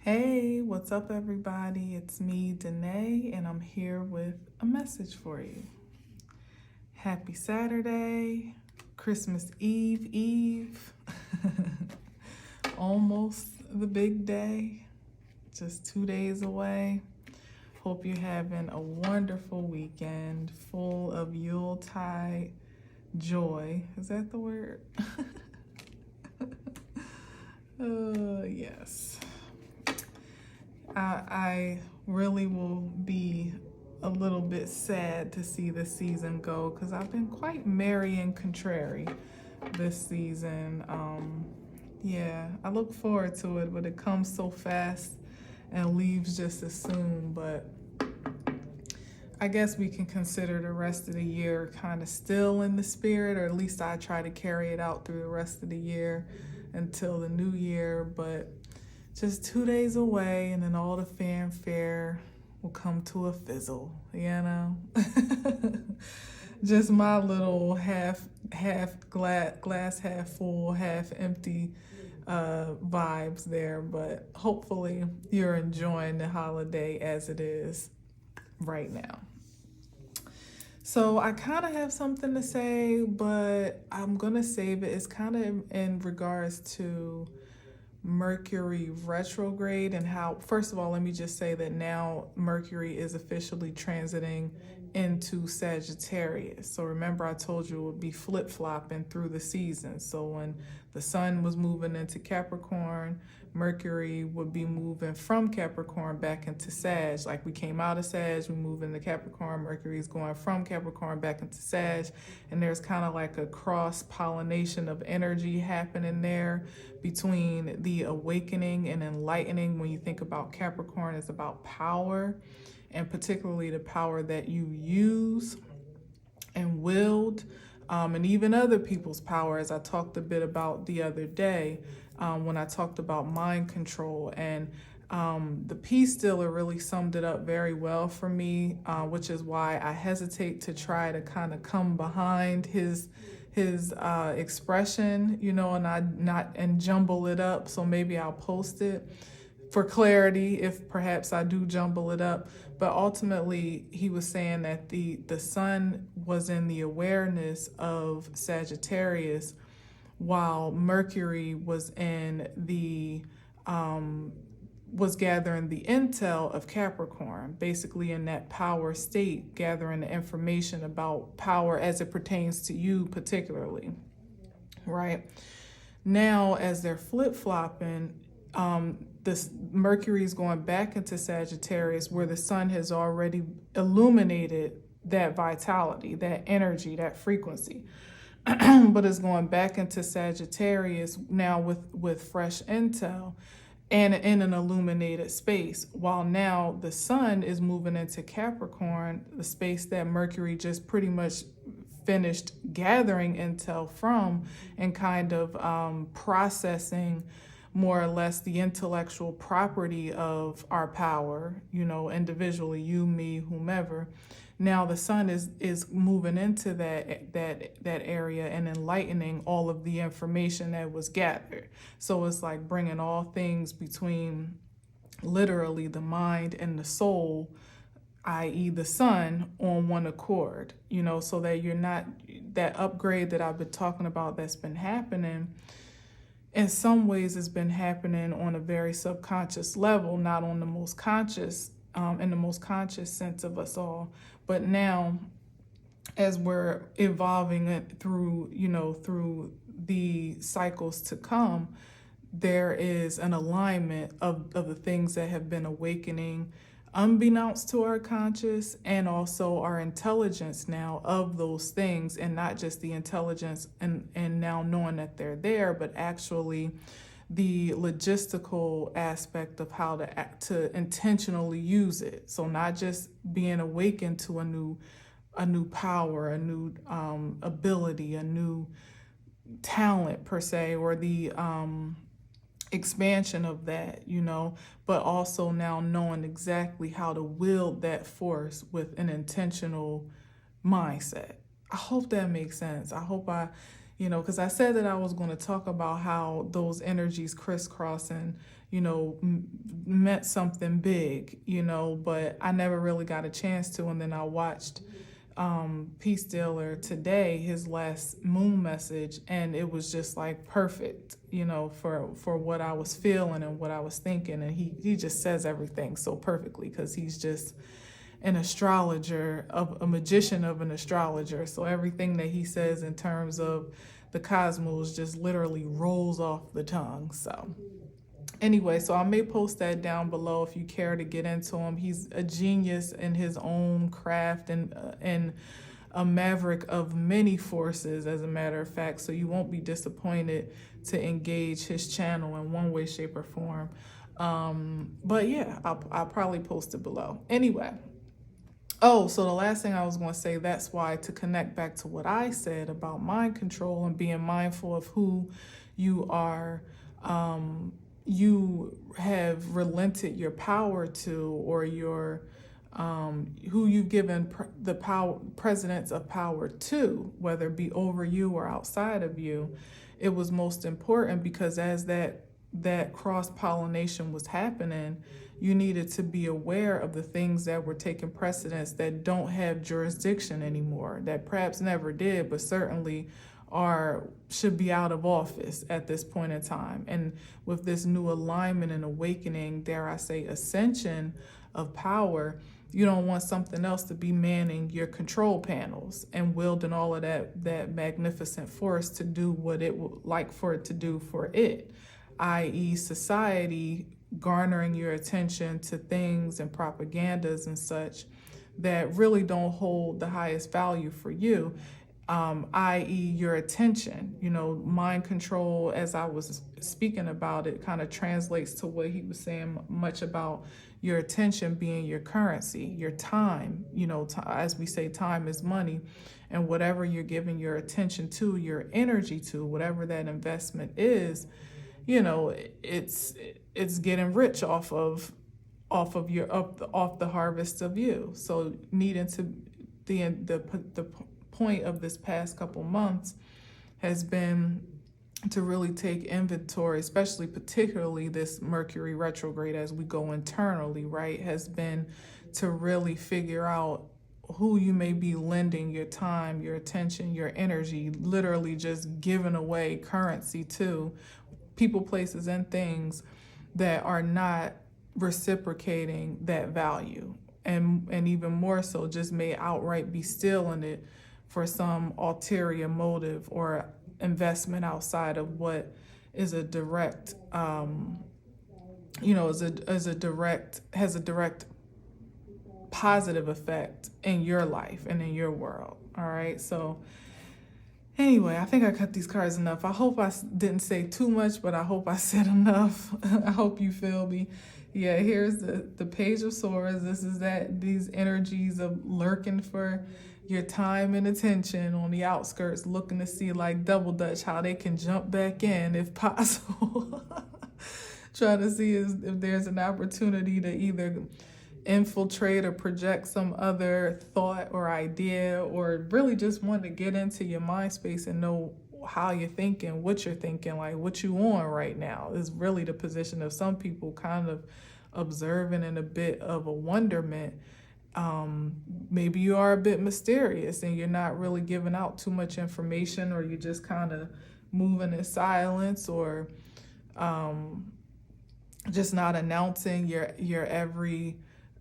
Hey, what's up, everybody? It's me, Danae, and I'm here with a message for you. Happy Saturday, Christmas Eve. Almost the big day, just 2 days away. Hope you're having a wonderful weekend full of Yuletide joy. Is that the word? Yes. I really will be a little bit sad to see the season go because I've been quite merry and contrary this season. Yeah, I look forward to it, but it comes so fast and leaves just as soon. But I guess we can consider the rest of the year kind of still in the spirit, or at least I try to carry it out through the rest of the year until the new year. But just 2 days away, and then all the fanfare will come to a fizzle, you know? Just my little half glass half full, half empty vibes there. But hopefully you're enjoying the holiday as it is right now. So I kind of have something to say, but I'm gonna save it. It's kind of in regards to Mercury retrograde and how, first of all, let me just say that now Mercury is officially transiting into Sagittarius. So remember, I told you it would be flip-flopping through the seasons. So when the sun was moving into Capricorn, Mercury would be moving from Capricorn back into Sag. Like we came out of Sag, we move into Capricorn, Mercury's going from Capricorn back into Sag. And there's kind of like a cross-pollination of energy happening there between the awakening and enlightening. When you think about Capricorn, it's about power, and particularly the power that you use and wield, and even other people's power, as I talked a bit about the other day when I talked about mind control. And the peace dealer really summed it up very well for me, which is why I hesitate to try to kind of come behind his expression, and jumble it up. So maybe I'll post it for clarity if perhaps I do jumble it up. But ultimately, he was saying that the sun was in the awareness of Sagittarius, while Mercury was in the was gathering the intel of Capricorn, basically in that power state, gathering the information about power as it pertains to you particularly, right? Now, as they're flip-flopping, this Mercury is going back into Sagittarius, where the sun has already illuminated that vitality, that energy, that frequency. But it's going back into Sagittarius now with fresh intel and in an illuminated space, while now the sun is moving into Capricorn, the space that Mercury just pretty much finished gathering intel from, and kind of processing more or less the intellectual property of our power, individually, you, me, whomever. Now the sun is moving into that area and enlightening all of the information that was gathered. So it's like bringing all things between literally the mind and the soul, i.e. the sun, on one accord, so that you're not, that upgrade that I've been talking about that's been happening, in some ways it's been happening on a very subconscious level, not on the most conscious, in the most conscious sense of us all. But now, as we're evolving it through, through the cycles to come, there is an alignment of the things that have been awakening unbeknownst to our conscious, and also our intelligence now of those things, and not just the intelligence and now knowing that they're there, but actually the logistical aspect of how to intentionally use it. So not just being awakened to a new power, a new ability, a new talent per se, or the expansion of that, but also now knowing exactly how to wield that force with an intentional mindset. I hope that makes sense. I hope I because I said that I was going to talk about how those energies crisscrossing, meant something big, but I never really got a chance to. And then I watched Peace Dealer today, his last moon message, and it was just like perfect, for what I was feeling and what I was thinking. And he just says everything so perfectly because he's just an astrologer, of a magician of an astrologer. So everything that he says in terms of the cosmos just literally rolls off the tongue. So anyway, so I may post that down below if you care to get into him. He's a genius in his own craft and a maverick of many forces, as a matter of fact. So you won't be disappointed to engage his channel in one way, shape, or form. But yeah, I'll probably post it below. Anyway. Oh, so the last thing I was going to say, that's why, to connect back to what I said about mind control and being mindful of who you are, you have relented your power to, or your who you've given the power, precedence of power to, whether it be over you or outside of you. It was most important because as that cross-pollination was happening, you needed to be aware of the things that were taking precedence that don't have jurisdiction anymore, that perhaps never did, but certainly should be out of office at this point in time. And with this new alignment and awakening, dare I say, ascension of power, you don't want something else to be manning your control panels and wielding all of that magnificent force to do what it would like for it to do for it, i.e. society garnering your attention to things and propagandas and such that really don't hold the highest value for you, i.e. your attention. Mind control, as I was speaking about it, kind of translates to what he was saying much about your attention being your currency, your time. As we say, time is money, and whatever you're giving your attention to, your energy to, whatever that investment is, it's getting rich off the harvest of you. So needing to the point of this past couple months has been to really take inventory, especially particularly this Mercury retrograde as we go internally, right, has been to really figure out who you may be lending your time, your attention, your energy, literally just giving away currency to people, places, and things that are not reciprocating that value. And even more so, just may outright be stealing it for some ulterior motive or investment outside of what is a direct, has a direct positive effect in your life and in your world. All right. So anyway, I think I cut these cards enough. I hope I didn't say too much, but I hope I said enough. I hope you feel me. Yeah, here's the Page of Swords. This is these energies of lurking for your time and attention on the outskirts, looking to see, like Double Dutch, how they can jump back in if possible. Trying to see if there's an opportunity to either infiltrate or project some other thought or idea, or really just want to get into your mind space and know how you're thinking, what you're thinking, like what you on right now is really the position of some people, kind of observing in a bit of a wonderment. Maybe you are a bit mysterious and you're not really giving out too much information, or you're just kind of moving in silence, or just not announcing your every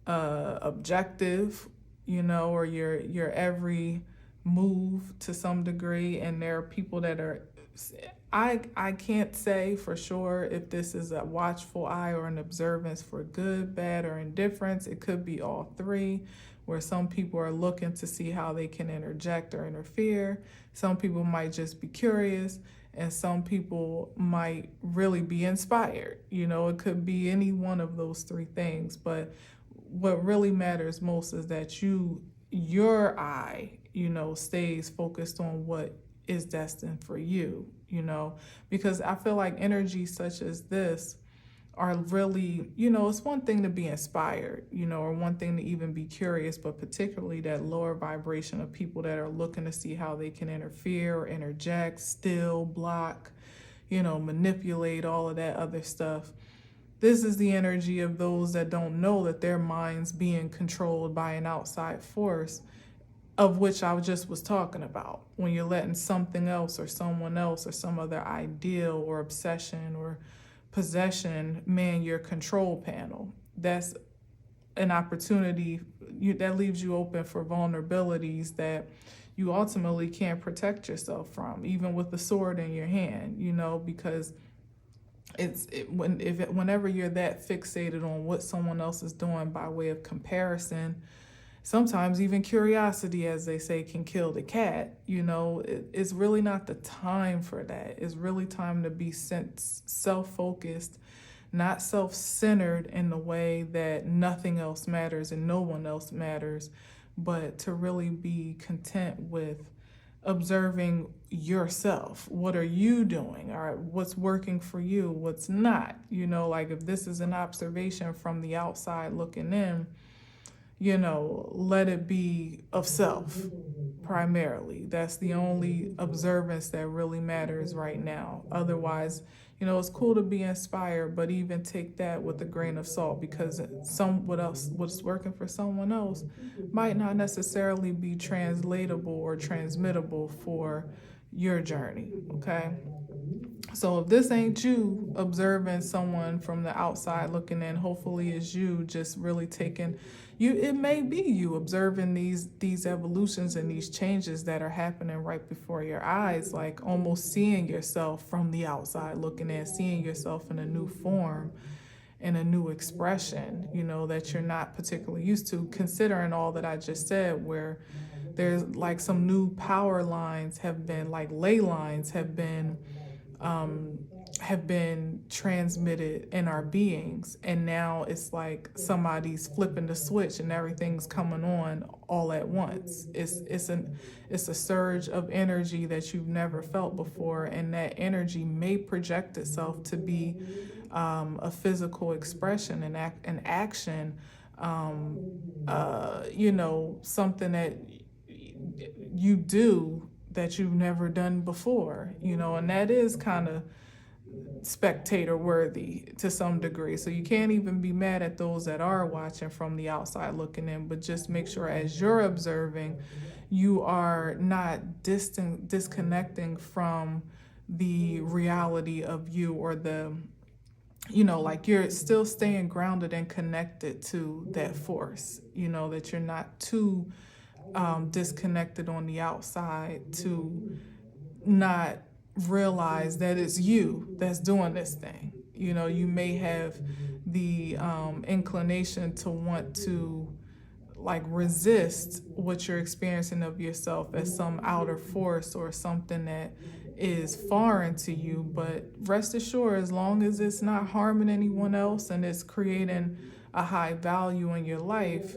objective, or your every move to some degree. And there are people that are, I can't say for sure if this is a watchful eye or an observance for good, bad, or indifference. It could be all three, where some people are looking to see how they can interject or interfere. Some people might just be curious, and some people might really be inspired. It could be any one of those three things. But what really matters most is that your eye, stays focused on what is destined for you, because I feel like energies such as this are really, you know, it's one thing to be inspired, you know, or one thing to even be curious, but particularly that lower vibration of people that are looking to see how they can interfere or interject, steal, block, you know, manipulate, all of that other stuff. This is the energy of those that don't know that their mind's being controlled by an outside force, of which I just was talking about. When you're letting something else or someone else or some other ideal or obsession or possession man your control panel, that's an opportunity that leaves you open for vulnerabilities that you ultimately can't protect yourself from, even with the sword in your hand, you know, because whenever you're that fixated on what someone else is doing by way of comparison, sometimes even curiosity, as they say, can kill the cat. You know, it's really not the time for that. It's really time to be self-focused, not self-centered in the way that nothing else matters and no one else matters, but to really be content with observing yourself. What are you doing? All right, what's working for you? What's not? You know, like if this is an observation from the outside looking in, you know, let it be of self primarily. That's the only observance that really matters right now. Otherwise, you know, it's cool to be inspired, but even take that with a grain of salt, because what's working for someone else might not necessarily be translatable or transmittable for your journey, okay? So if this ain't you observing someone from the outside looking in, hopefully it's you just really taking it may be you observing these evolutions and these changes that are happening right before your eyes, like almost seeing yourself from the outside looking in, seeing yourself in a new form, in a new expression, you know, that you're not particularly used to, considering all that I just said, where there's like some new power lines have been, like ley lines have been transmitted in our beings, and now it's like somebody's flipping the switch and everything's coming on all at once. It's a surge of energy that you've never felt before, and that energy may project itself to be a physical expression and an action, you know, something that you do that you've never done before, you know, and that is kind of spectator worthy to some degree. So you can't even be mad at those that are watching from the outside looking in, but just make sure as you're observing, you are not disconnecting from the reality of you, or the, you know, like you're still staying grounded and connected to that force, you know, that you're not too disconnected on the outside to not realize that it's you that's doing this thing. You know, you may have the inclination to want to like resist what you're experiencing of yourself as some outer force or something that is foreign to you, but rest assured, as long as it's not harming anyone else and it's creating a high value in your life,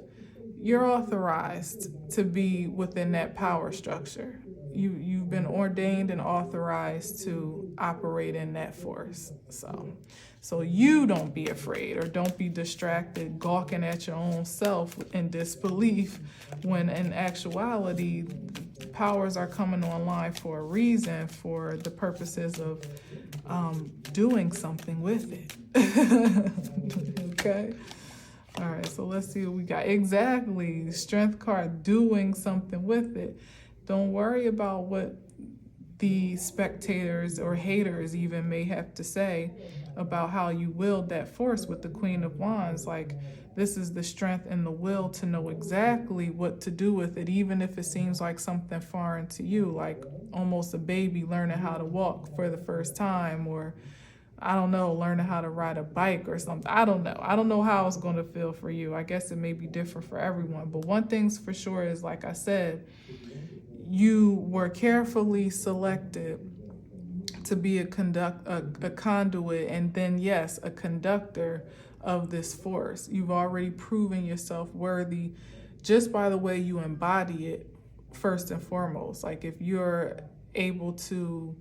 you're authorized to be within that power structure. You've been ordained and authorized to operate in that force. So you don't be afraid or don't be distracted, gawking at your own self in disbelief, when in actuality, powers are coming online for a reason, for the purposes of doing something with it. Okay? All right, so let's see what we got. Exactly, strength card, doing something with it. Don't worry about what the spectators or haters even may have to say about how you wield that force with the Queen of Wands. Like, this is the strength and the will to know exactly what to do with it, even if it seems like something foreign to you, like almost a baby learning how to walk for the first time, or I don't know, learning how to ride a bike or something. I don't know how it's going to feel for you. I guess it may be different for everyone. But one thing's for sure is, like I said, you were carefully selected to be a conduit, and then, yes, a conductor of this force. You've already proven yourself worthy just by the way you embody it, first and foremost. Like, if you're able to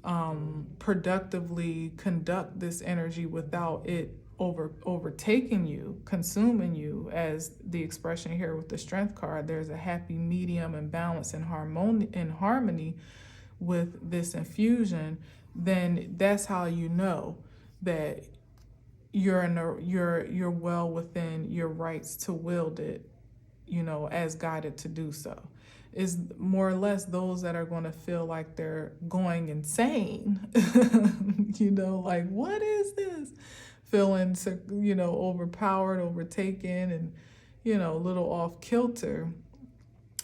productively conduct this energy without it overtaking you, consuming you, as the expression here with the strength card. There's a happy medium and balance and harmony with this infusion. Then that's how you know that you're well within your rights to wield it, as guided to do so. Is more or less those that are going to feel like they're going insane, like, what is this? Feeling, overpowered, overtaken, and, a little off kilter,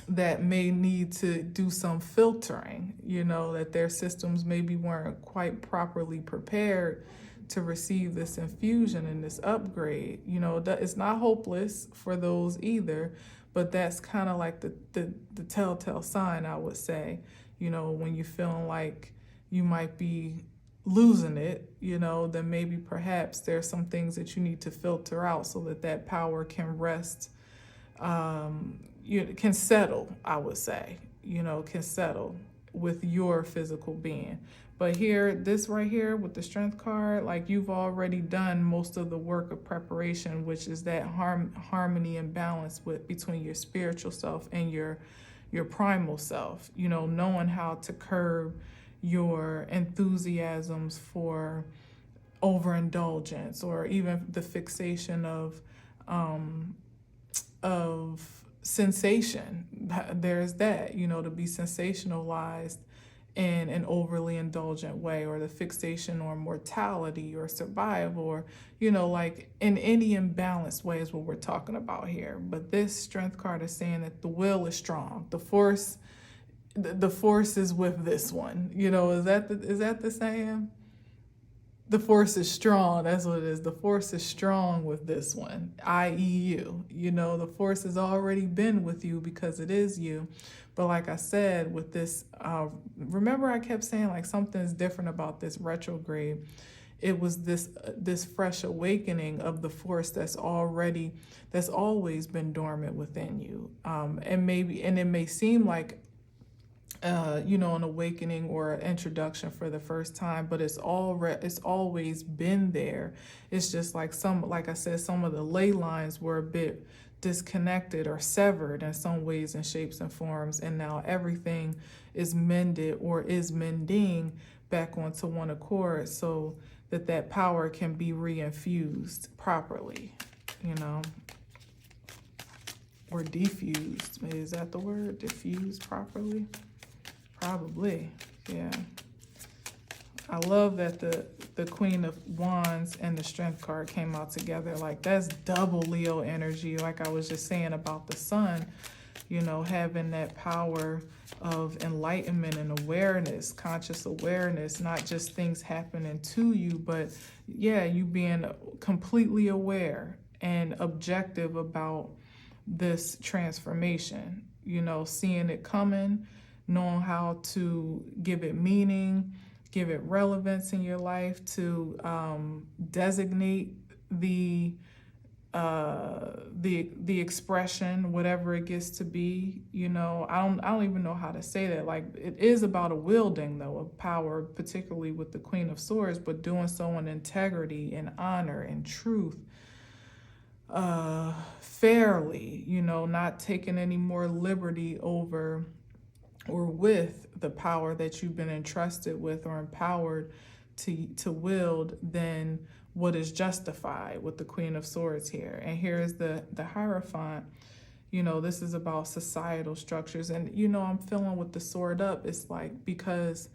that may need to do some filtering, that their systems maybe weren't quite properly prepared to receive this infusion and this upgrade. It's not hopeless for those either, but that's kind of like the telltale sign, I would say, when you're feeling like you might be losing it, then maybe perhaps there's some things that you need to filter out so that power can rest, can settle, I would say, can settle with your physical being. But here, this right here with the strength card, like, you've already done most of the work of preparation, which is that harmony and balance between your spiritual self and your primal self, knowing how to curb your enthusiasms for overindulgence, or even the fixation of sensation. There's that, to be sensationalized in an overly indulgent way, or the fixation on mortality or survival, or, like in any imbalanced way is what we're talking about here. But this strength card is saying that the will is strong. The force is with this one. Is that the saying? The force is strong. That's what it is. The force is strong with this one, i.e. you. The force has already been with you because it is you. But like I said, with this, remember I kept saying like something's different about this retrograde. It was this fresh awakening of the force that's always been dormant within you. And it may seem like an awakening or an introduction for the first time, but it's always been there. It's just like I said, some of the ley lines were a bit disconnected or severed in some ways and shapes and forms, and now everything is mended or is mending back onto one accord, so that power can be reinfused properly, or diffused. Is that the word? Diffused properly? Probably, yeah. I love that the Queen of Wands and the Strength card came out together. Like, that's double Leo energy, like I was just saying about the sun, having that power of enlightenment and awareness, conscious awareness, not just things happening to you, but yeah, you being completely aware and objective about this transformation, seeing it coming, knowing how to give it meaning, give it relevance in your life, to designate the expression, whatever it gets to be. I don't even know how to say that. Like, it is about a wielding, though, of power, particularly with the Queen of Swords, but doing so in integrity and honor and truth, fairly, not taking any more liberty over or with the power that you've been entrusted with or empowered to wield than what is justified with the Queen of Swords here. And here is the Hierophant. This is about societal structures. And, I'm feeling with the sword up, it's like, because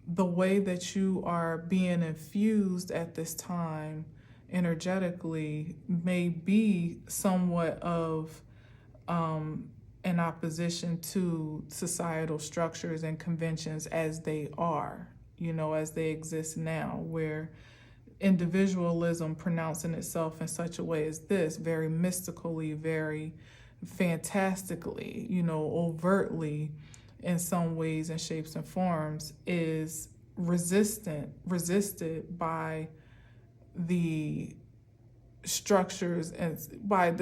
the way that you are being infused at this time energetically may be somewhat of in opposition to societal structures and conventions as they are, as they exist now, where individualism pronouncing itself in such a way as this, very mystically, very fantastically, overtly in some ways and shapes and forms, is resisted by the structures and by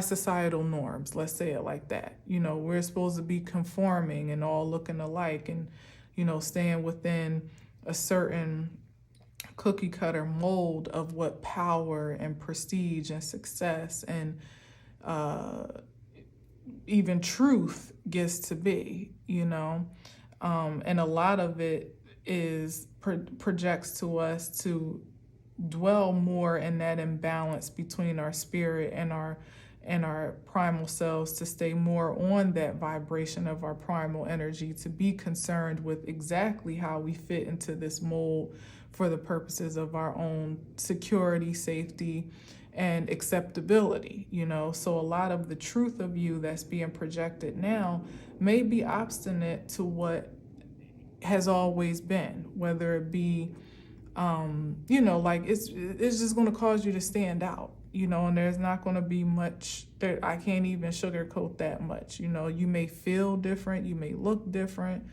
societal norms, let's say it like that. We're supposed to be conforming and all looking alike, and staying within a certain cookie cutter mold of what power and prestige and success and even truth gets to be, and a lot of it is projects to us to dwell more in that imbalance between our spirit and our primal selves, to stay more on that vibration of our primal energy, to be concerned with exactly how we fit into this mold for the purposes of our own security, safety, and acceptability. So a lot of the truth of you that's being projected now may be obstinate to what has always been, whether it be like it's just going to cause you to stand out, and there's not going to be much there. I can't even sugarcoat that much. You may feel different, you may look different.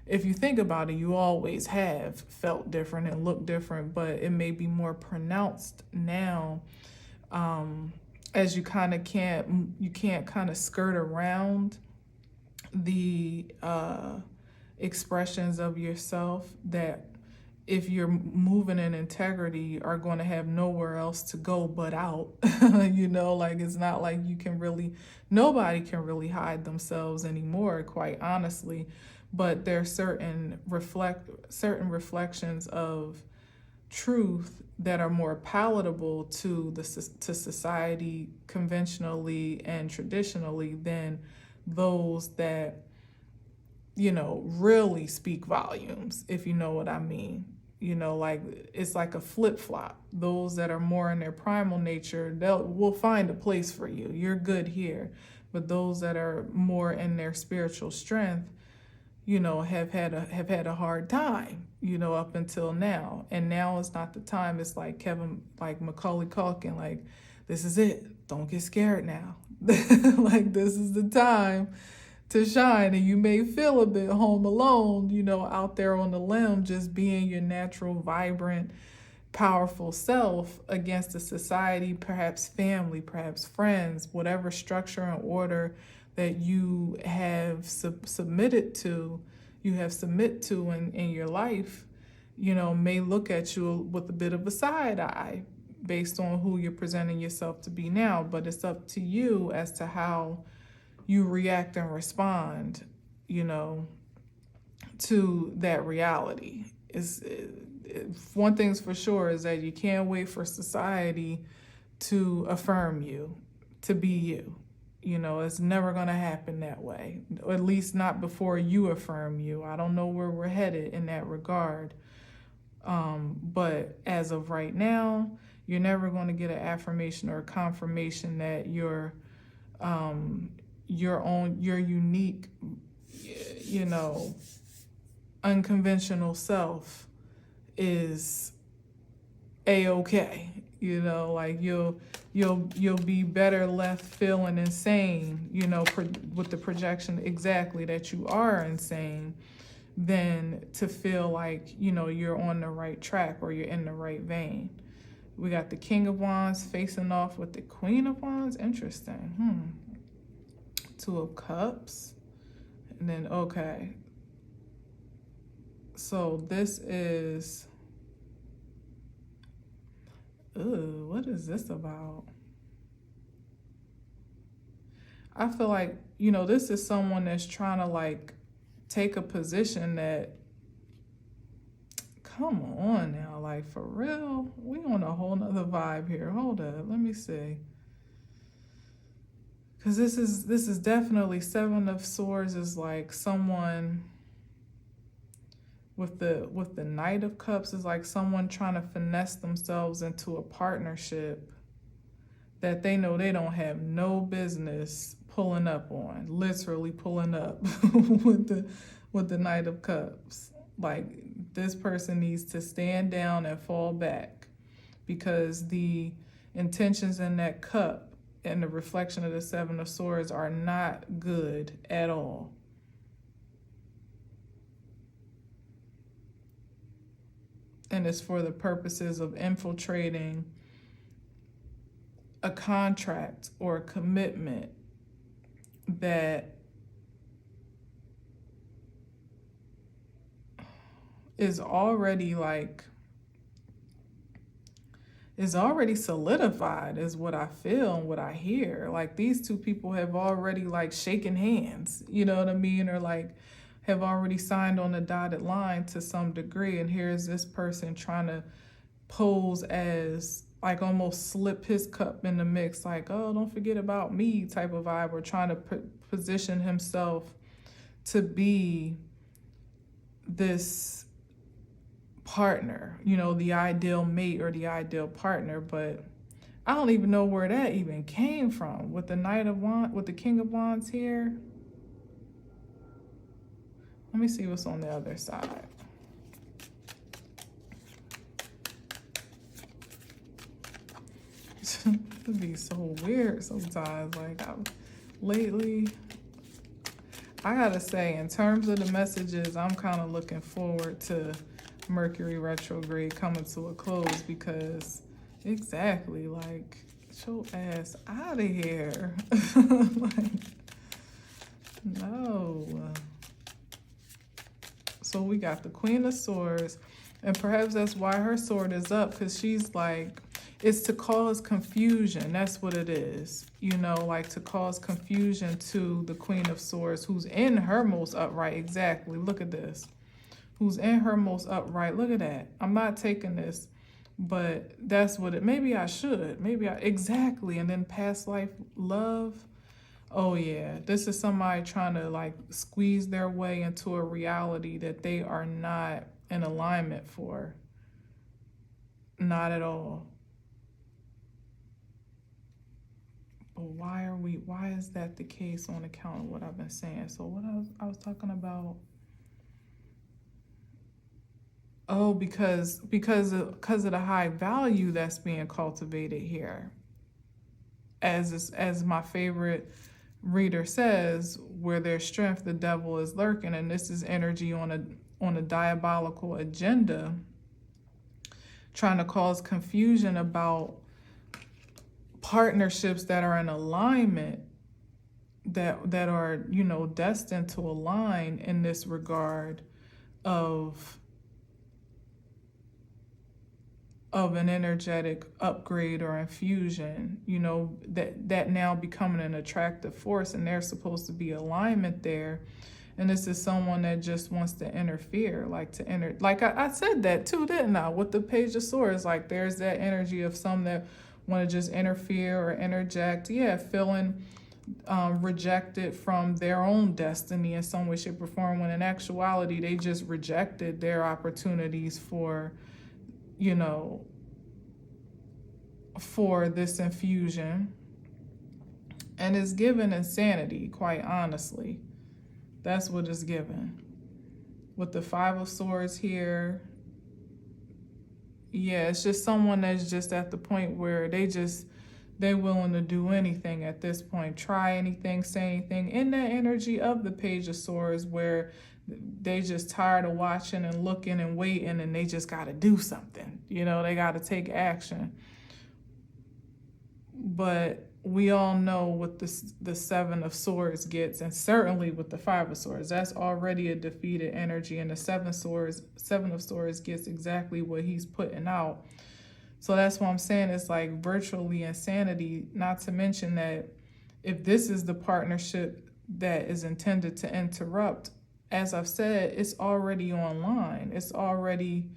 If you think about it, you always have felt different and looked different, but it may be more pronounced now, as you can't kind of skirt around the expressions of yourself that, if you're moving in integrity, are going to have nowhere else to go but out. It's not like nobody can really hide themselves anymore, quite honestly. But there are certain reflections of truth that are more palatable to society conventionally and traditionally than those that really speak volumes, if you know what I mean. It's like a flip-flop. Those that are more in their primal nature, will find a place for you. You're good here. But those that are more in their spiritual strength, have had a hard time, up until now. And now is not the time. It's like Macaulay Culkin, like, this is it. Don't get scared now. Like, this is the time to shine. And you may feel a bit home alone, out there on the limb, just being your natural, vibrant, powerful self against a society, perhaps family, perhaps friends, whatever structure and order that you have submitted to in your life, may look at you with a bit of a side eye based on who you're presenting yourself to be now. But it's up to you as to how you react and respond, to that reality. One thing's for sure is that you can't wait for society to affirm you, to be you. It's never going to happen that way, or at least not before you affirm you. I don't know where we're headed in that regard. But as of right now, you're never going to get an affirmation or a confirmation that your unique, unconventional self is a-okay. You'll be better left feeling insane, with the projection exactly that you are insane, than to feel like, you're on the right track or you're in the right vein. We got the King of Wands facing off with the Queen of Wands. Interesting. Two of Cups. And then, okay. So this is... Ooh, what is this about? I feel like, this is someone that's trying to take a position that, come on now, for real? We on a whole nother vibe here. Hold up, let me see. Because this is definitely Seven of Swords is like someone with the Knight of Cups is like someone trying to finesse themselves into a partnership that they know they don't have no business pulling up on, literally pulling up with the Knight of Cups. Like, this person needs to stand down and fall back, because the intentions in that cup and the reflection of the Seven of Swords are not good at all. And it's for the purposes of infiltrating a contract or a commitment that is already solidified, is what I feel and what I hear. Like these two people have already like shaken hands, you know what I mean? Or like have already signed on the dotted line to some degree. And here's this person trying to pose as like almost slip his cup in the mix, like, oh, don't forget about me type of vibe, or trying to position himself to be this partner, you know, the ideal mate or the ideal partner. But I don't even know where that even came from with the Knight of Wands, with the King of Wands here. Let me see what's on the other side. It'd be so weird sometimes. Like lately, I gotta say, in terms of the messages, I'm kind of looking forward to Mercury retrograde coming to a close, because exactly, like, get your ass out of here. Like, no. So we got the Queen of Swords, and perhaps that's why her sword is up, because she's like, it's to cause confusion. That's what it is. You know, like to cause confusion to the Queen of Swords, who's in her most upright. Exactly. Look at this. Who's in her most upright. Look at that. I'm not taking this, but that's what it, maybe I should. Exactly. And then past life love. Oh yeah. This is somebody trying to like squeeze their way into a reality that they are not in alignment for. Not at all. But why is that the case on account of what I've been saying? So what I was talking about, oh, because of the high value that's being cultivated here. As my favorite reader says, where there's strength, the devil is lurking, and this is energy on a diabolical agenda, trying to cause confusion about partnerships that are in alignment, that are, you know, destined to align in this regard of an energetic upgrade or infusion, you know, that now becoming an attractive force, and there's supposed to be alignment there. And this is someone that just wants to interfere, like I said that too, didn't I? With the Page of Swords, like there's that energy of some that want to just interfere or interject, feeling rejected from their own destiny in some way, shape, or form, when in actuality they just rejected their opportunities for, you know, for this infusion. And it's given insanity, quite honestly. That's what it's given. With the Five of Swords here, yeah, it's just someone that's just at the point where they're willing to do anything at this point, try anything, say anything, in that energy of the Page of Swords, where they just tired of watching and looking and waiting, and they just got to do something. You know, they got to take action. But we all know what the Seven of Swords gets, and certainly with the Five of Swords, that's already a defeated energy, and the Seven of Swords gets exactly what he's putting out. So that's what I'm saying. It's like virtually insanity, not to mention that if this is the partnership that is intended to interrupt, as I've said, it's already online. It's already,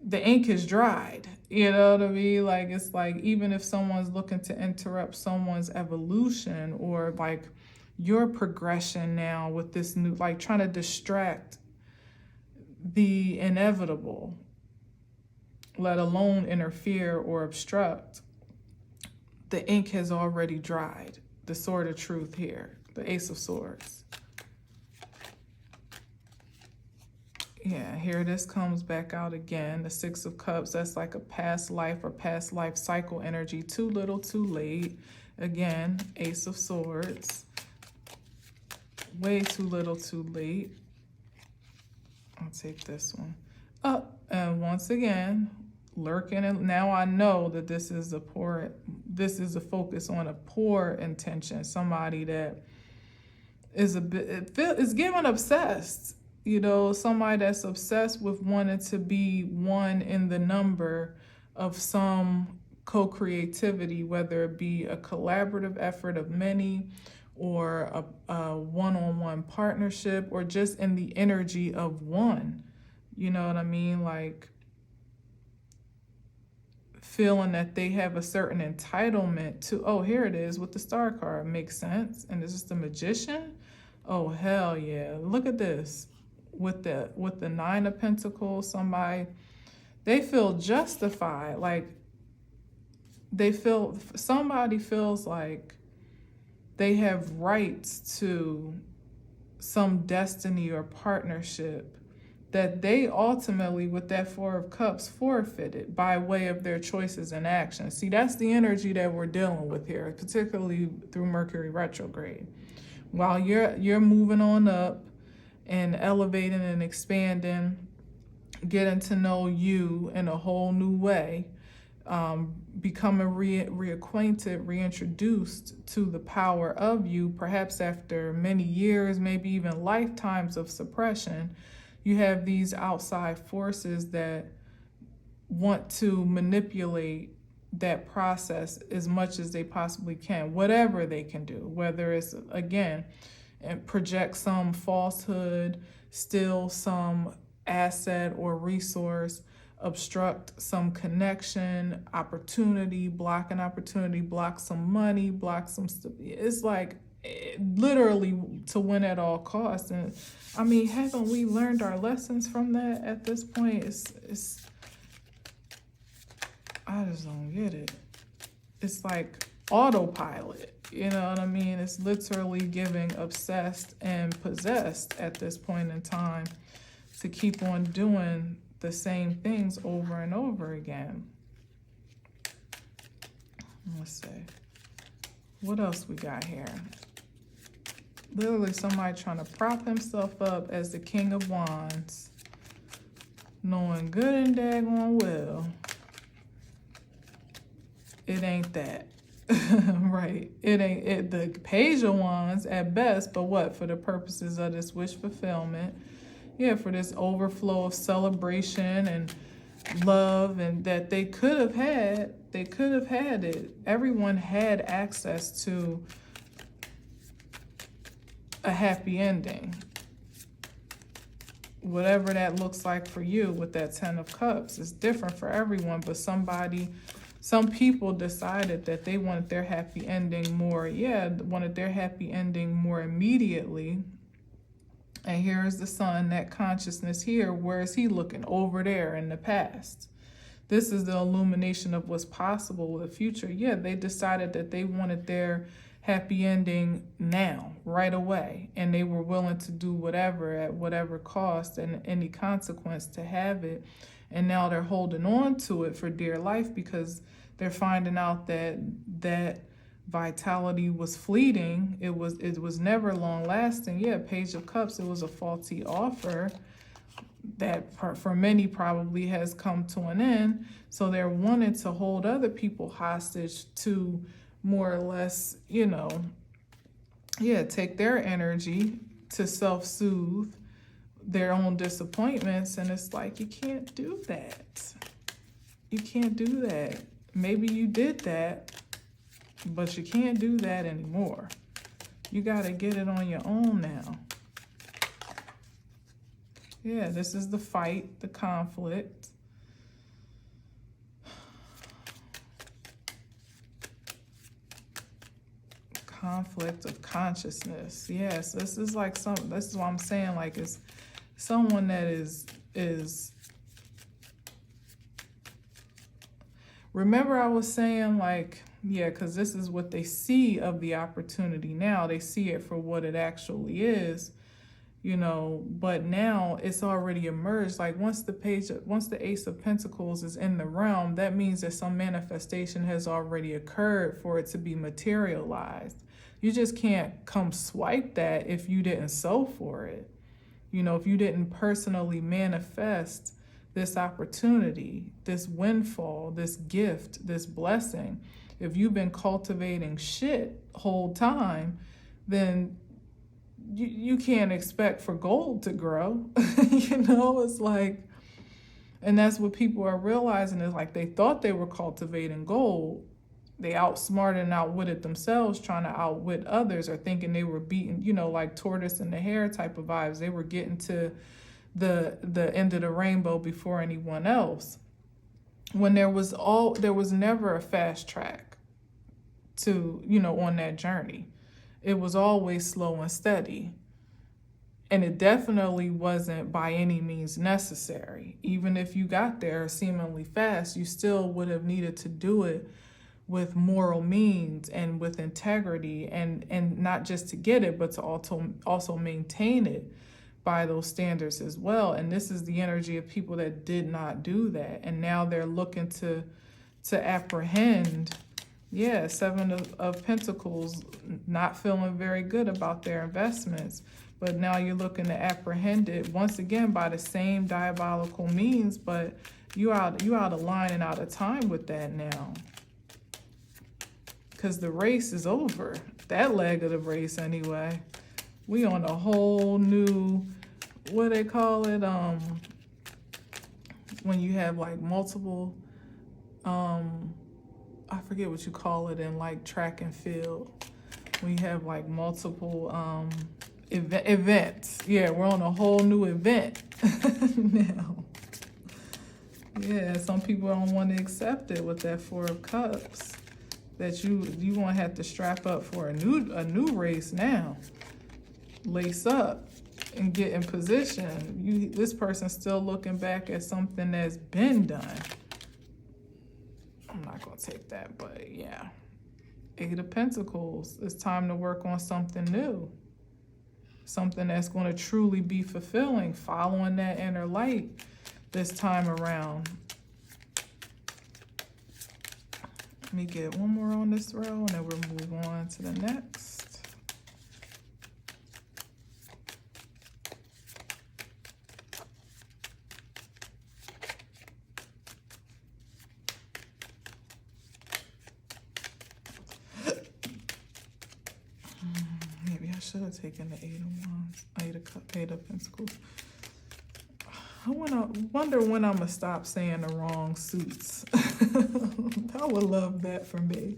the ink is dried. You know what I mean? Like, it's like, even if someone's looking to interrupt someone's evolution, or like your progression now with this new, like trying to distract the inevitable, let alone interfere or obstruct, the ink has already dried. The Sword of Truth here, the Ace of Swords. Yeah, here this comes back out again. The Six of Cups, that's like a past life or past life cycle energy. Too little, too late. Again, Ace of Swords. Way too little, too late. I'll take this one. Up, and once again, lurking. And now I know that this is a focus on a poor intention. Somebody that is is getting obsessed. You know, somebody that's obsessed with wanting to be one in the number of some co-creativity, whether it be a collaborative effort of many or a one-on-one partnership or just in the energy of one. You know what I mean? Like feeling that they have a certain entitlement to, oh, here it is with the star card. Makes sense. And is this the magician? Oh, hell yeah. Look at this. With the Nine of Pentacles, they feel justified. Like somebody feels like they have rights to some destiny or partnership that they ultimately, with that Four of Cups, forfeited by way of their choices and actions. See, that's the energy that we're dealing with here, particularly through Mercury retrograde. While you're moving on up and elevating and expanding, getting to know you in a whole new way, becoming reacquainted, reintroduced to the power of you, perhaps after many years, maybe even lifetimes of suppression. You have these outside forces that want to manipulate that process as much as they possibly can, whatever they can do, whether it's, again, and project some falsehood, steal some asset or resource, obstruct some connection, opportunity, block an opportunity, block some money, block some stuff. It's like literally to win at all costs. And I mean, haven't we learned our lessons from that at this point? It's I just don't get it. It's like autopilot, you know what I mean? It's literally giving obsessed and possessed at this point in time to keep on doing the same things over and over again. Let's see. What else we got here? Literally somebody trying to prop himself up as the King of Wands, knowing good and daggone well it ain't that. Right. It ain't it. The Page of Wands at best, but what? For the purposes of this wish fulfillment. Yeah, for this overflow of celebration and love, and that they could have had. They could have had it. Everyone had access to a happy ending. Whatever that looks like for you with that Ten of Cups is different for everyone, but some people decided that they wanted their happy ending more, wanted their happy ending more immediately. And here's the Sun, that consciousness here. Where is he looking? Over there in the past. This is the illumination of what's possible with the future. Yeah, they decided that they wanted their happy ending now, right away. And they were willing to do whatever at whatever cost and any consequence to have it. And now they're holding on to it for dear life because they're finding out that vitality was fleeting. It was never long lasting. Yeah, Page of Cups, it was a faulty offer that for many probably has come to an end. So they're wanting to hold other people hostage to more or less, take their energy to self-soothe their own disappointments. And it's like, you can't do that. You can't do that. Maybe you did that, but you can't do that anymore. You got to get it on your own now. Yeah, this is the fight, the conflict. Conflict of consciousness. Yes, this is like this is what I'm saying, like it's someone that is remember I was saying, like, yeah, because this is what they see of the opportunity now. They see it for what it actually is, but now it's already emerged. Like once the Ace of Pentacles is in the realm, that means that some manifestation has already occurred for it to be materialized. You just can't come swipe that if you didn't sow for it. If you didn't personally manifest this opportunity, this windfall, this gift, this blessing. If you've been cultivating shit whole time, then you can't expect for gold to grow. It's like, and that's what people are realizing is like they thought they were cultivating gold. They outsmarted and outwitted themselves trying to outwit others, or thinking they were beating, like tortoise in the hare type of vibes. They were getting to the end of the rainbow before anyone else. When there was never a fast track to, on that journey. It was always slow and steady. And it definitely wasn't by any means necessary. Even if you got there seemingly fast, you still would have needed to do it with moral means and with integrity, and not just to get it, but to also maintain it by those standards as well. And this is the energy of people that did not do that. And now they're looking to apprehend. Yeah, Seven of Pentacles, not feeling very good about their investments. But now you're looking to apprehend it once again by the same diabolical means, but you out of line and out of time with that now. Because the race is over. That leg of the race anyway. We on a whole new, what they call it, when you have like multiple, I forget what you call it in like track and field. When you have like multiple events. Yeah, we're on a whole new event now. Yeah, some people don't want to accept it with that Four of Cups. That you won't have to strap up for a new race now. Lace up and get in position. This person's still looking back at something that's been done. I'm not gonna take that, but yeah. Eight of Pentacles. It's time to work on something new. Something that's going to truly be fulfilling, following that inner light this time around. Let me get one more on this row, and then we'll move on to the next. Maybe I should have taken the Eight of Wands, Eight of Pentacles. I wonder when I'm going to stop saying the wrong suits. I would love that for me.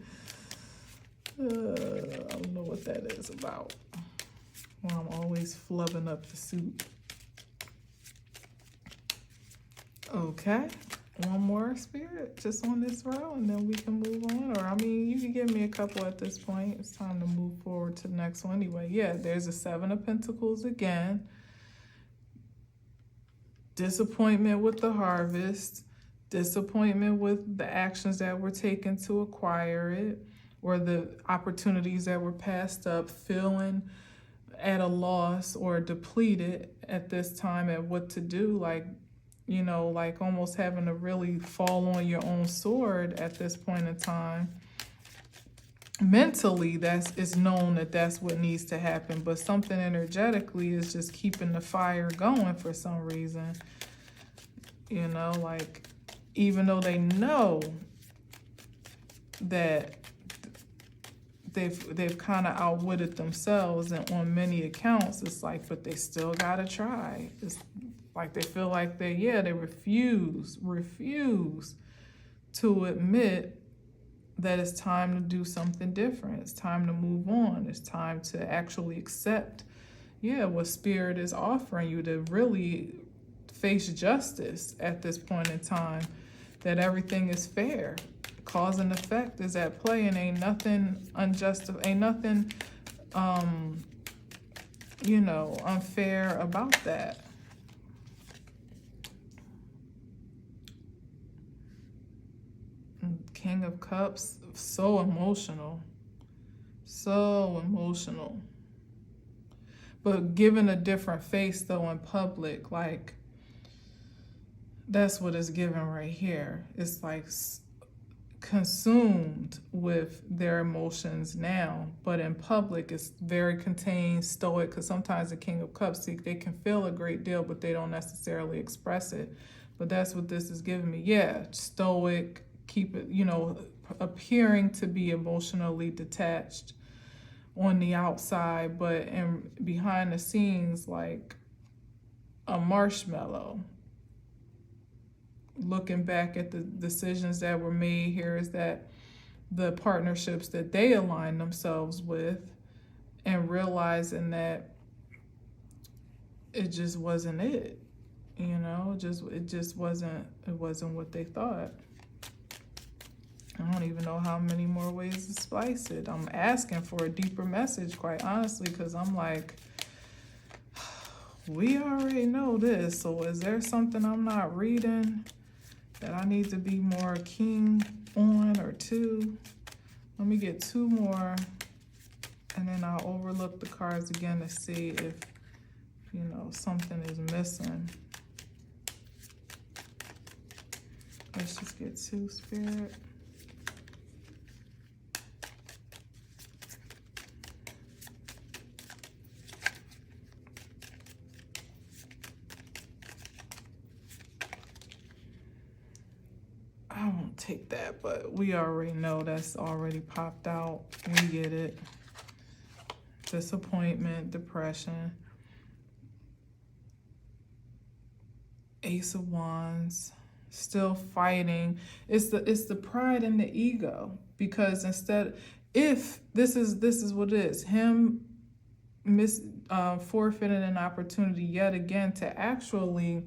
I don't know what that is about. Well, I'm always flubbing up the suit. Okay. One more, Spirit, just on this row, and then we can move on. Or, I mean, you can give me a couple at this point. It's time to move forward to the next one anyway. Yeah, there's a Seven of Pentacles again. Disappointment with the harvest, disappointment with the actions that were taken to acquire it, or the opportunities that were passed up, feeling at a loss or depleted at this time at what to do, like almost having to really fall on your own sword at this point in time. Mentally, it's known that that's what needs to happen, but something energetically is just keeping the fire going for some reason. Like, even though they know that they've kind of outwitted themselves, and on many accounts, it's like, but they still gotta try. It's like they feel like they refuse to admit that it's time to do something different. It's time to move on. It's time to actually accept, what Spirit is offering you, to really face justice at this point in time, that everything is fair. Cause and effect is at play, and ain't nothing unjust, ain't nothing, unfair about that. King of Cups, so emotional. But given a different face, though, in public, like, that's what it's given right here. It's like consumed with their emotions now, but in public, it's very contained, stoic, because sometimes the King of Cups, they can feel a great deal, but they don't necessarily express it. But that's what this is giving me. Yeah, stoic, keep it, appearing to be emotionally detached, on the outside, but behind the scenes, like a marshmallow. Looking back at the decisions that were made, here is that the partnerships that they align themselves with, and realizing that it just wasn't it. It just wasn't what they thought. I don't even know how many more ways to splice it. I'm asking for a deeper message, quite honestly, because I'm like, we already know this, so is there something I'm not reading that I need to be more keen on, or two? Let me get two more, and then I'll overlook the cards again to see if, something is missing. Let's just get two, Spirit. I won't take that, but we already know that's already popped out. We get it. Disappointment, depression. Ace of Wands. Still fighting. It's the pride and the ego, because if this is what it is, him forfeiting an opportunity yet again to actually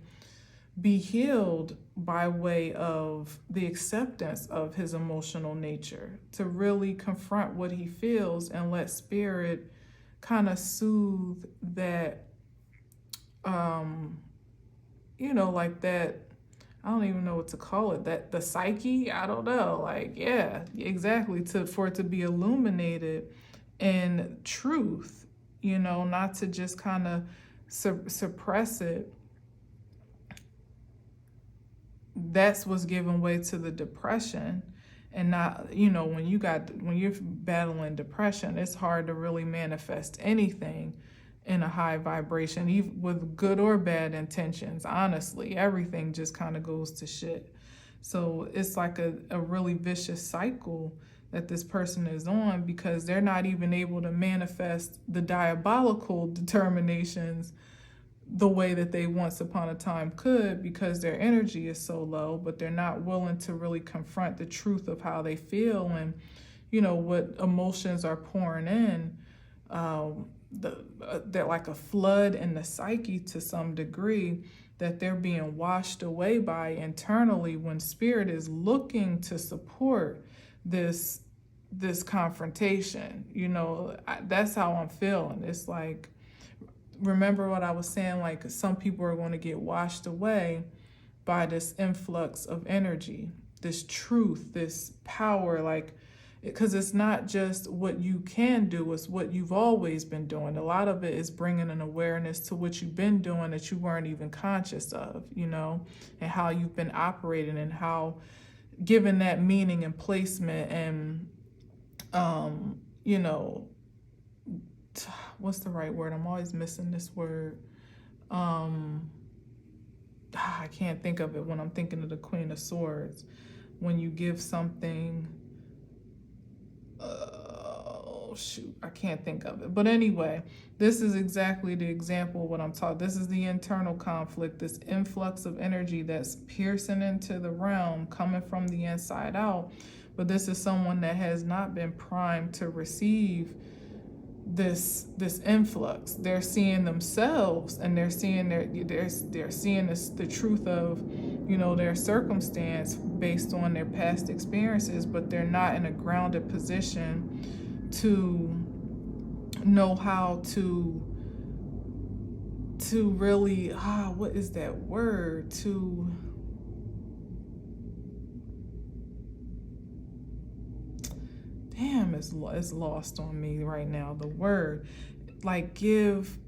be healed by way of the acceptance of his emotional nature, to really confront what he feels and let spirit kind of soothe that, like that, I don't even know what to call it, that the psyche, I don't know, like, yeah, exactly, for it to be illuminated in truth, not to just kind of suppress it. That's what's giving way to the depression. And not, when you're battling depression, it's hard to really manifest anything in a high vibration, even with good or bad intentions. Honestly, everything just kind of goes to shit. So it's like a really vicious cycle that this person is on, because they're not even able to manifest the diabolical determinations the way that they once upon a time could, because their energy is so low, but they're not willing to really confront the truth of how they feel and, what emotions are pouring in. They're like a flood in the psyche to some degree, that they're being washed away by internally, when spirit is looking to support this confrontation. That's how I'm feeling. It's like, remember what I was saying, like some people are going to get washed away by this influx of energy, this truth, this power, like, because it's not just what you can do, it's what you've always been doing. A lot of it is bringing an awareness to what you've been doing that you weren't even conscious of, and how you've been operating, and how given that meaning and placement and, what's the right word? I'm always missing this word. I can't think of it when I'm thinking of the Queen of Swords. When you give something, I can't think of it. But anyway, this is exactly the example of what I'm talking. This is the internal conflict, this influx of energy that's piercing into the realm, coming from the inside out. But this is someone that has not been primed to receive this influx. They're seeing themselves, and they're seeing the truth of their circumstance based on their past experiences, but they're not in a grounded position to know how to really what is that word, it's lost on me right now, the word, like give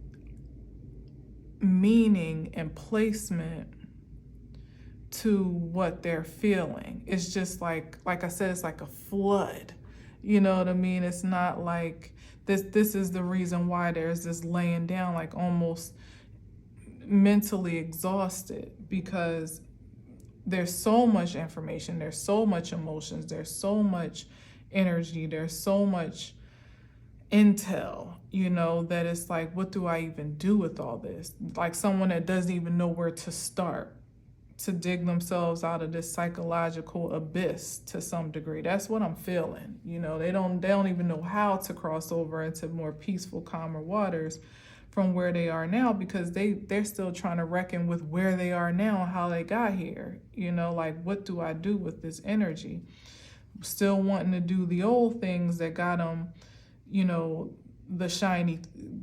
meaning and placement to what they're feeling. It's just like I said, it's like a flood. You know what I mean? It's not like this is the reason why there's this laying down, like almost mentally exhausted, because there's so much information, there's so much emotions, there's so much energy, there's so much intel, that it's like, what do I even do with all this? Like someone that doesn't even know where to start to dig themselves out of this psychological abyss to some degree. That's what I'm feeling. They don't even know how to cross over into more peaceful, calmer waters from where they are now, because they're still trying to reckon with where they are now and how they got here. Like, what do I do with this energy? Still wanting to do the old things that got them, the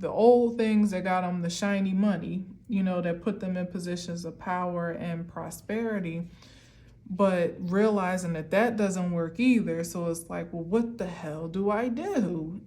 old things that got them the shiny money, that put them in positions of power and prosperity, but realizing that doesn't work either. So it's like, well, what the hell do I do?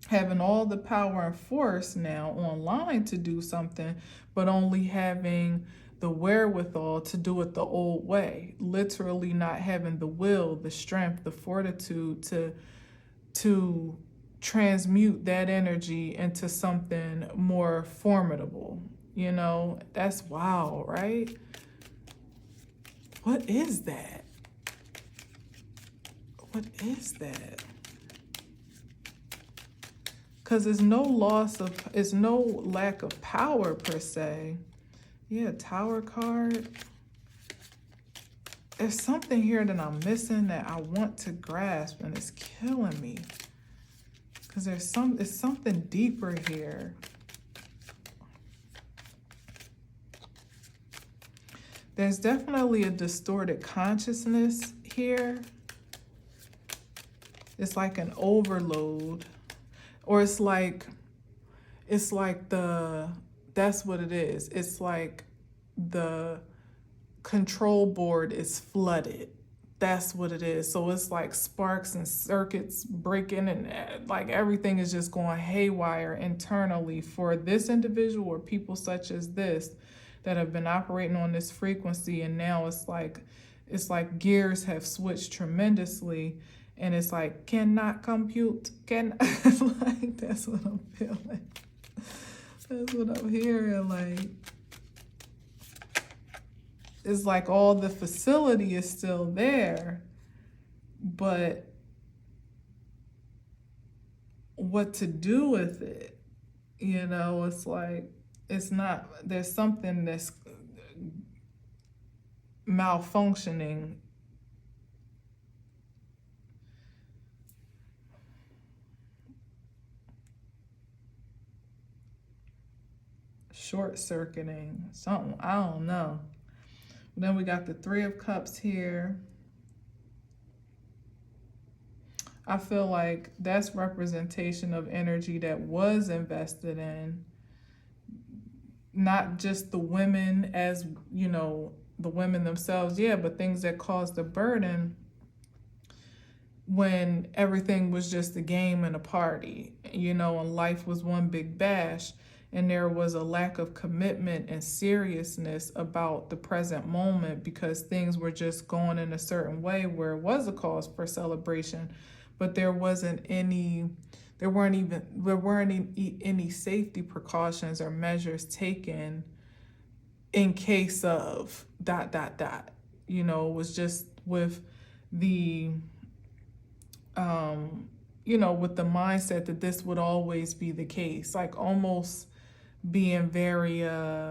Having all the power and force now online to do something, but only having the wherewithal to do it the old way, literally not having the will, the strength, the fortitude to transmute that energy into something more formidable. That's wild, right? What is that? What is that? Because it's no lack of power per se. Yeah, Tower card. There's something here that I'm missing that I want to grasp, and it's killing me. Because it's something deeper here. There's definitely a distorted consciousness here. It's like an overload. Or it's like that's what it is. It's like the control board is flooded. That's what it is. So it's like sparks and circuits breaking, and like everything is just going haywire internally for this individual or people such as this that have been operating on this frequency. And now it's like gears have switched tremendously. And it's like, cannot compute, like, that's what I'm feeling. That's what I'm hearing, like. It's like all the facility is still there, but what to do with it, it's like, it's not, there's something that's malfunctioning. Short-circuiting, something, I don't know. Then we got the Three of Cups here. I feel like that's representation of energy that was invested in, not just the women as, the women themselves, yeah, but things that caused the burden when everything was just a game and a party, and life was one big bash. And there was a lack of commitment and seriousness about the present moment because things were just going in a certain way where it was a cause for celebration, but there weren't any safety precautions or measures taken in case of ... It was just with the with the mindset that this would always be the case, like almost being very I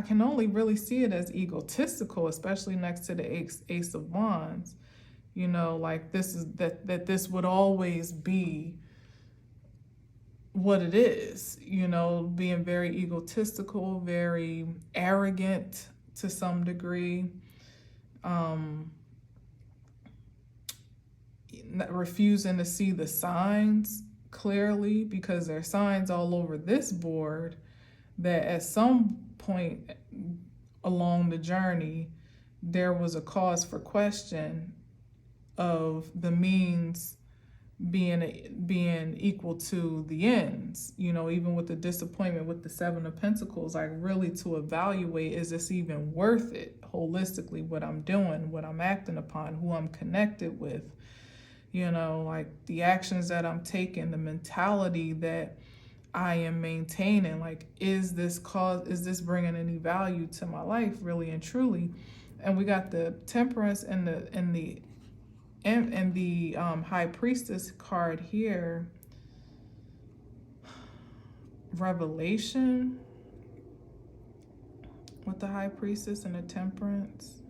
can only really see it as egotistical, especially next to the Ace of Wands. Like this is that this would always be what it is, being very egotistical, very arrogant to some degree, refusing to see the signs clearly, because there are signs all over this board that at some point along the journey there was a cause for question of the means being equal to the ends, even with the disappointment with the Seven of Pentacles, like really to evaluate, is this even worth it holistically, what I'm doing, what I'm acting upon, who I'm connected with, like the actions that I'm taking, the mentality that I am maintaining, like, is this bringing any value to my life really and truly? And we got the Temperance and the and the high priestess card here, revelation with the high priestess and the temperance.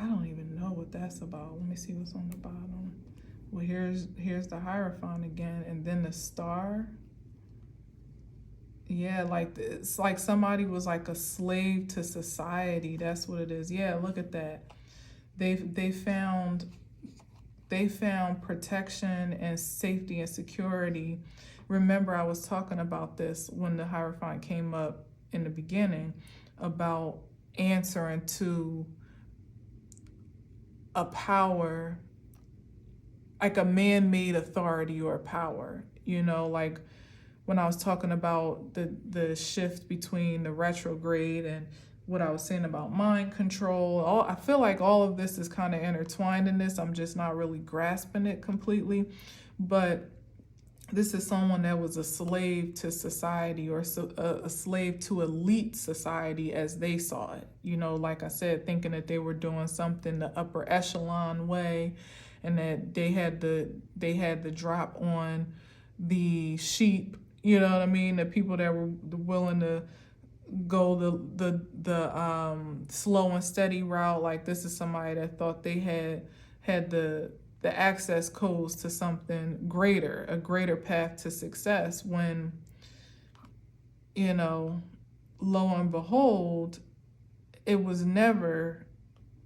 I don't even know what that's about. Let me see what's on the bottom. Well, here's the Hierophant again, and then the star. Yeah, like it's like somebody was like a slave to society. That's what it is. Yeah, look at that. They found protection and safety and security. Remember, I was talking about this when the Hierophant came up in the beginning about answering to a power, like a man-made authority or power, you know, like when I was talking about the shift between the retrograde and what I was saying about mind control. I feel like all of this is kind of intertwined in this. I'm just not really grasping it completely. But this is someone that was a slave to society, or a slave to elite society as they saw it. You know, like I said, thinking that they were doing something the upper echelon way, and that they had the drop on the sheep. You know what I mean? The people that were willing to go the slow and steady route. Like, this is somebody that thought they had the access codes to something greater, a greater path to success, when, you know, lo and behold, it was never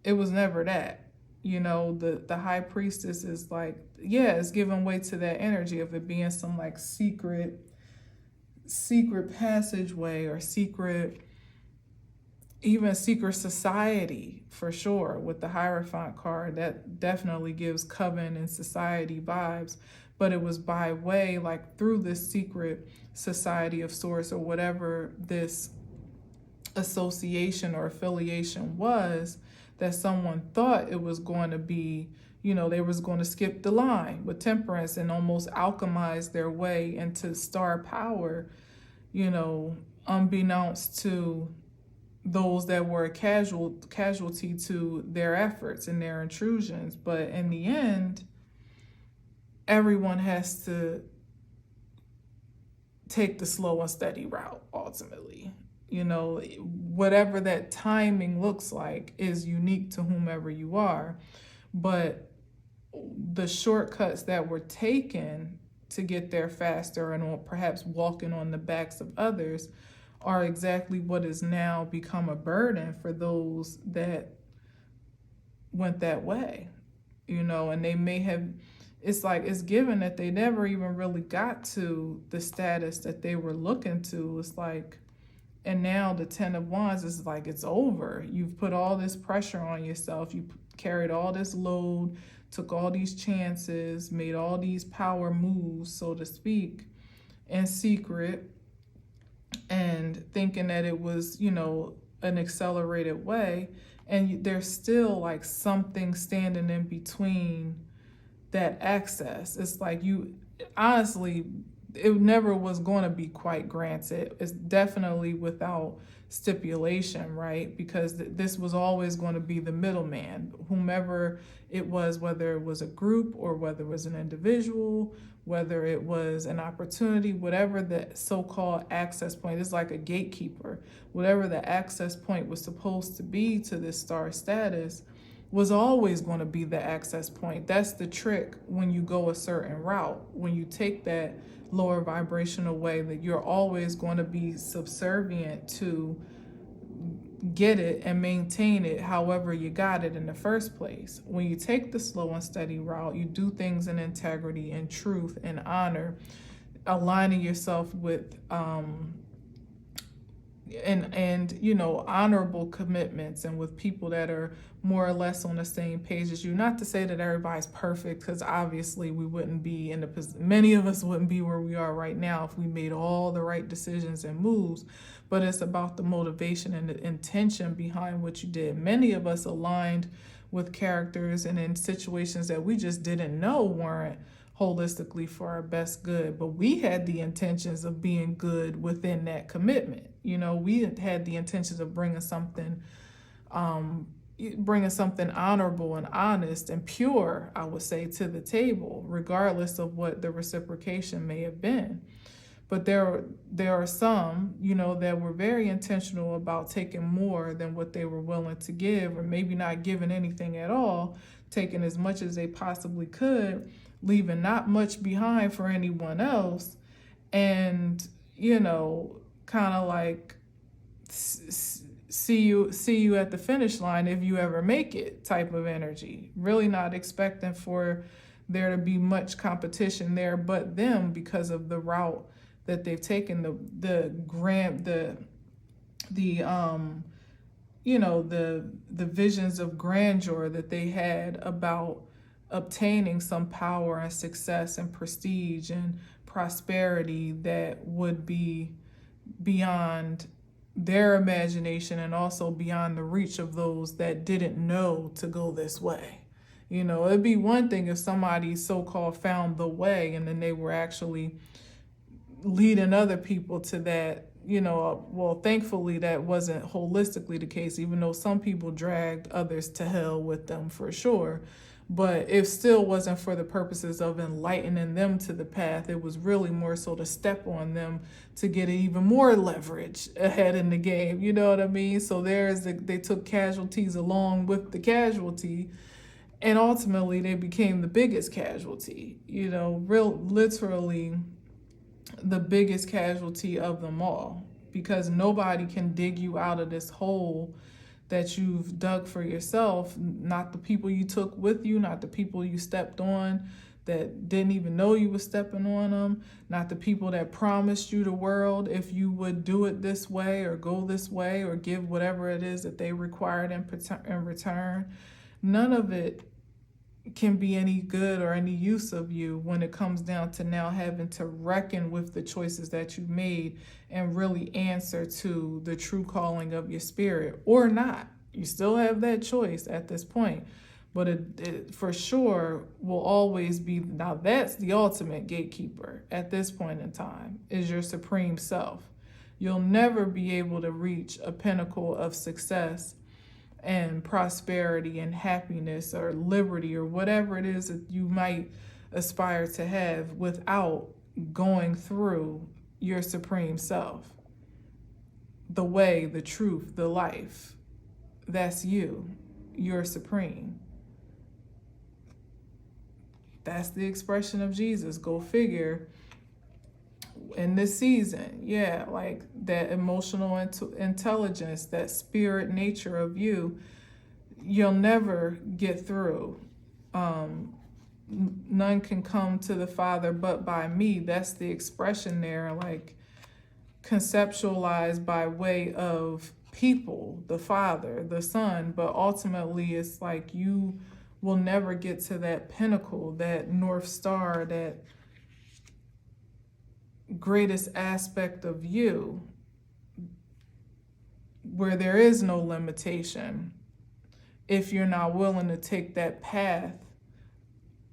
that. You know, the high priestess is like, yeah, it's giving way to that energy of it being some like secret passageway, or even secret society, for sure. With the Hierophant card, that definitely gives coven and society vibes, but it was by way, like through this secret society of sorts, or whatever this association or affiliation was, that someone thought it was going to be, you know, they was going to skip the line with temperance and almost alchemize their way into star power, you know, unbeknownst to those that were a casualty to their efforts and their intrusions. But in the end, everyone has to take the slow and steady route ultimately. You know, whatever that timing looks like is unique to whomever you are. But the shortcuts that were taken to get there faster, and perhaps walking on the backs of others, are exactly what has now become a burden for those that went that way. You know, and they may have, it's like, it's given that they never even really got to the status that they were looking to. It's like, and now the 10 of Wands is like, it's over. You've put all this pressure on yourself. You carried all this load, took all these chances, made all these power moves, so to speak, in secret, and thinking that it was, you know, an accelerated way. And there's still like something standing in between that access. It's like, you honestly, it never was going to be quite granted. It's definitely without stipulation, right? Because this was always going to be the middleman, whomever it was, whether it was a group or whether it was an individual, whether it was an opportunity, whatever the so-called access point is, like a gatekeeper. Whatever the access point was supposed to be to this star status was always going to be the access point. That's the trick when you go a certain route. When you take that lower vibrational way, that you're always going to be subservient to get it and maintain it however you got it in the first place. When you take the slow and steady route, you do things in integrity and truth and honor, aligning yourself with and you know, honorable commitments, and with people that are more or less on the same page as you. Not to say that everybody's perfect, because obviously we wouldn't be in the many of us wouldn't be where we are right now if we made all the right decisions and moves. But it's about the motivation and the intention behind what you did. Many of us aligned with characters and in situations that we just didn't know weren't holistically for our best good. But we had the intentions of being good within that commitment. You know, we had the intentions of bringing something honorable and honest and pure, I would say, to the table, regardless of what the reciprocation may have been. But there are some, you know, that were very intentional about taking more than what they were willing to give, or maybe not giving anything at all, taking as much as they possibly could, leaving not much behind for anyone else, and, you know, kind of like see you at the finish line if you ever make it type of energy. Really not expecting for there to be much competition there but them, because of the route that they've taken, the visions of grandeur that they had about obtaining some power and success and prestige and prosperity that would be beyond their imagination and also beyond the reach of those that didn't know to go this way. You know, it'd be one thing if somebody so-called found the way and then they were actually leading other people to that, you know. Well, thankfully that wasn't holistically the case, even though some people dragged others to hell with them for sure. But it still wasn't for the purposes of enlightening them to the path. It was really more so to step on them to get even more leverage ahead in the game. You know what I mean? So they took casualties along with the casualty, and ultimately they became the biggest casualty. You know, literally the biggest casualty of them all, because nobody can dig you out of this hole that you've dug for yourself. Not the people you took with you, not the people you stepped on that didn't even know you were stepping on them, not the people that promised you the world if you would do it this way or go this way or give whatever it is that they required in return. None of it can be any good or any use of you when it comes down to now having to reckon with the choices that you made and really answer to the true calling of your spirit, or not. You still have that choice at this point, but it for sure will always be. Now that's the ultimate gatekeeper at this point in time, is your supreme self. You'll never be able to reach a pinnacle of success and prosperity and happiness or liberty or whatever it is that you might aspire to have without going through your supreme self. The way, the truth, the life. That's you. You're supreme. That's the expression of Jesus. Go figure. In this season, yeah, like that emotional intelligence, that spirit nature of you, you'll never get through. None can come to the Father but by me. That's the expression there, like conceptualized by way of people, the Father, the Son, but ultimately it's like you will never get to that pinnacle, that North Star, that greatest aspect of you, where there is no limitation, if you're not willing to take that path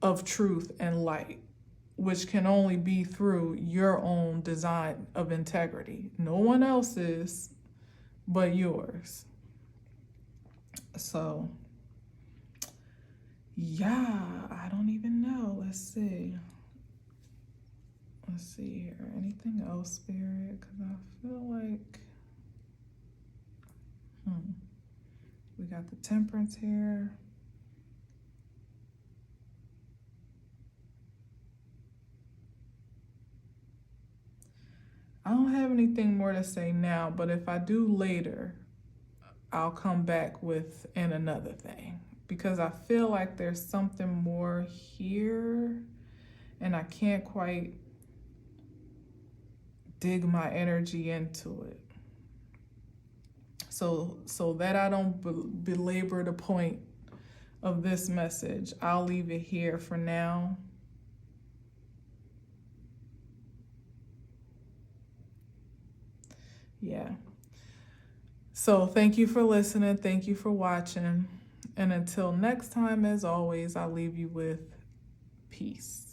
of truth and light, which can only be through your own design of integrity. No one else's but yours. So yeah, I don't even know. Let's see here. Anything else, Spirit? Because I feel like we got the Temperance here. I don't have anything more to say now, but if I do later, I'll come back with another thing, because I feel like there's something more here and I can't quite dig my energy into it. So that I don't belabor the point of this message, I'll leave it here for now. Yeah. So thank you for listening. Thank you for watching. And until next time, as always, I'll leave you with peace.